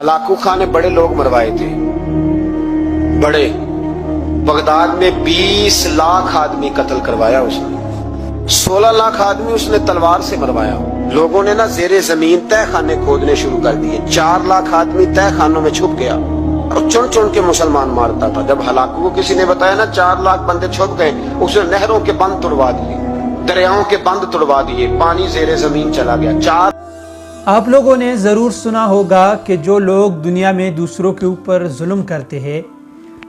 Hulagu खां ने बड़े लोग मरवाए थे, बड़े। बगदाद में 20 लाख आदमी कत्ल करवाया उसने, 16 लाख आदमी उसने तलवार से मरवाया। लोगों ने ना जेरे जमीन तय खाने खोदने शुरू कर दिए। 4 लाख आदमी तय खानों में छुप गया और चुन चुन के मुसलमान मारता था। जब हलाकू को किसी ने बताया ना 4 लाख बंदे छुप गए, उसने नहरों के बंद तोड़वा दिए, दरियाओं के बंद तोड़वा दिए, पानी जेरे जमीन चला गया। आप लोगों ने ज़रूर सुना होगा कि जो लोग दुनिया में दूसरों के ऊपर जुल्म करते हैं,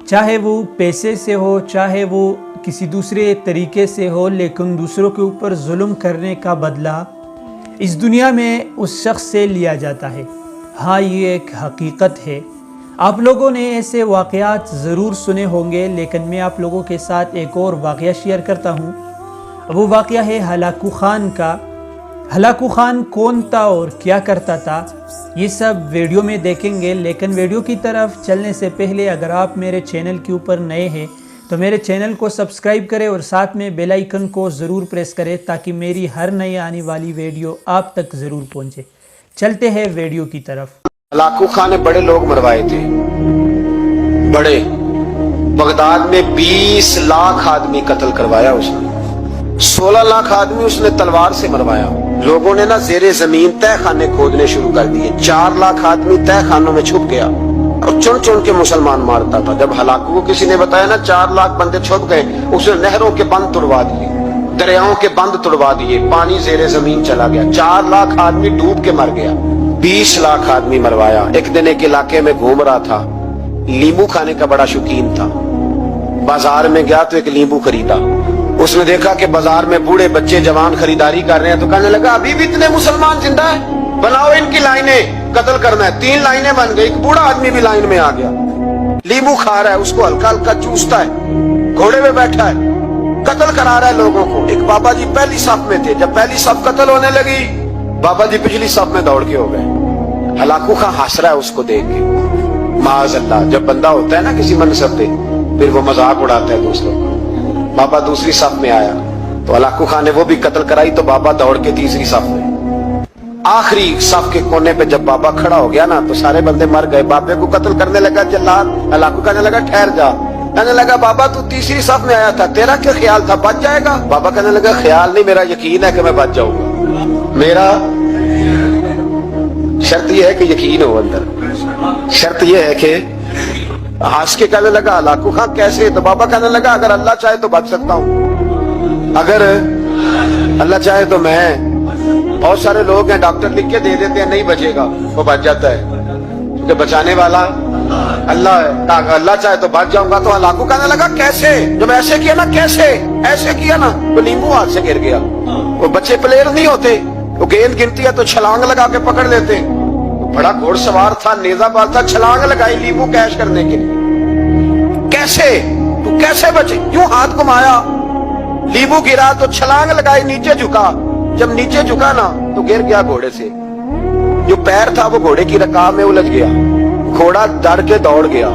चाहे वो पैसे से हो, चाहे वो किसी दूसरे तरीके से हो, लेकिन दूसरों के ऊपर जुल्म करने का बदला इस दुनिया में उस शख्स से लिया जाता है। हाँ, ये एक हकीकत है। आप लोगों ने ऐसे वाक़यात ज़रूर सुने होंगे, लेकिन मैं आप लोगों के साथ एक और वाक़या शेयर करता हूँ। वो वाक़या है हलाकू खान का। हलाकू खान कौन था और क्या करता था, ये सब वीडियो में देखेंगे। लेकिन वीडियो की तरफ चलने से पहले अगर आप मेरे चैनल के ऊपर नए हैं तो मेरे चैनल को सब्सक्राइब करें और साथ में बेल आइकन को ज़रूर प्रेस करें ताकि मेरी हर नई आने वाली वीडियो आप तक ज़रूर पहुंचे। चलते हैं वीडियो की तरफ। हलाकू खां ने बड़े लोग मरवाए थे, बड़े। बगदाद में 20 लाख आदमी कत्ल करवाया उसने, 16 लाख आदमी उसने तलवार से मरवाया। लोगों ने ना जेरे जमीन तय खाने खोदने शुरू कर दिए। 4 लाख आदमी तय खानों में छुप गया और चुन चुन के मुसलमान मारता था। जब हलाकू को किसी ने बताया ना 4 लाख बंदे छुप गए, उसने नहरों के बंद तोड़वा दिए, दरियाओं के बंद तोड़वा दिए, पानी जेरे जमीन चला गया। 4 लाख आदमी डूब के मर गया, 20 लाख आदमी मरवाया। एक दिन एक इलाके में घूम रहा था, नींबू खाने का बड़ा शौकीन था। बाजार में गया तो एक नींबू खरीदा। उसने देखा कि बाजार में बूढ़े बच्चे जवान खरीदारी कर रहे हैं, तो कहने लगा अभी भी इतने मुसलमान जिंदा है, बनाओ इनकी लाइनें, कत्ल करना है। 3 लाइनें बन गई, एक बूढ़ा आदमी भी लाइन में आ गया, नींबू खा रहा है, उसको हल्का हल्का चूसता है, घोड़े में बैठा है, कत्ल करा रहा है लोगों को। एक बाबा जी पहली सफ में थे, जब पहली सफ कत्ल होने लगी, बाबा जी पिछली सफ में दौड़ के हो गए। हलाकू खां हंस रहा है उसको देख के। माअज़ल्लाह, जब बंदा होता है ना किसी मनसब पे, फिर वो मजाक उड़ाता है दूसरों को। बाबा दूसरी सफ में आया तो हलाकू खां ने वो भी कत्ल कराई, तो बाबा दौड़ के तीसरी सफ में। आखिरी सफ के कोने पे जब बाबा खड़ा हो गया ना, तो सारे बंदे मर गए। बाबे को कत्ल करने लगा जल्लाद। हलाकू कहने लगा ठहर जा। कहने लगा बाबा तू तीसरी सफ में आया था, तेरा क्या ख्याल था, बच जाएगा? बाबा कहने लगा ख्याल नहीं, मेरा यकीन है कि मैं बच जाऊंगा। मेरा शर्त यह है कि यकीन हो अंदर, शर्त यह है कि हंस के कहने लगा हलाकू खां कैसे? तो बाबा कहने लगा अगर अल्लाह चाहे तो बच सकता हूँ, अगर अल्लाह चाहे तो मैं। बहुत सारे लोग हैं डॉक्टर लिख के दे देते हैं नहीं बचेगा, वो बच जाता है, क्योंकि बचाने वाला अल्लाह है। अल्लाह चाहे तो बच जाऊंगा। तो हलाकू कहने लगा कैसे? जब ऐसे किया ना, कैसे ऐसे किया ना, तो नींबू हाथ से गिर गया। वो बच्चे प्लेयर नहीं होते, वो गेंद गिनती है तो छलांग लगा के पकड़ लेते। बड़ा घोड़सवार था, नेजा बार था, छलांग लगाई नींबू कैश करने के लिए। कैसे तू कैसे बचे? यूं हाथ घुमाया, नींबू गिरा तो छलांग लगाई, नीचे झुका। जब नीचे झुका ना तो गिर गया घोड़े से। जो पैर था वो घोड़े की रकाब में उलझ गया। घोड़ा डर के दौड़ गया।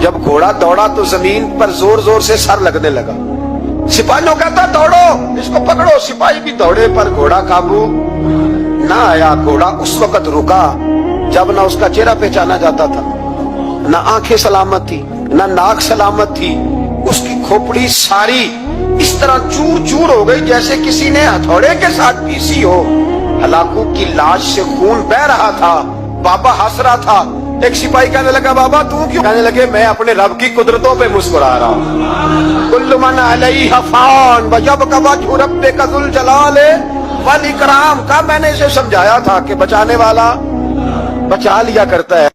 जब घोड़ा दौड़ा तो जमीन पर जोर जोर से सर लगने लगा। सिपाहियों कहता दौड़ो, इसको पकड़ो। सिपाही भी दौड़े पर घोड़ा काबू ना आया। घोड़ा उस वक्त रुका जब ना उसका चेहरा पहचाना जाता था, ना आंखें सलामत थी, ना नाक सलामत थी। उसकी खोपड़ी सारी इस तरह चूर चूर हो गई जैसे किसी ने हथौड़े के साथ पीसी हो। हलाकू की लाश से खून बह रहा था। बाबा हंस रहा था। एक सिपाही कहने लगा बाबा तू क्यों? कहने लगे मैं अपने रब की कुदरतों पे मुस्कुरा रहा हूँ। कुल्लु मन अलैहा फान व यबका वजहु रब्बिका ज़ुल जलाले वल इकराम का मैंने इसे समझाया था कि बचाने वाला बचा लिया करता है।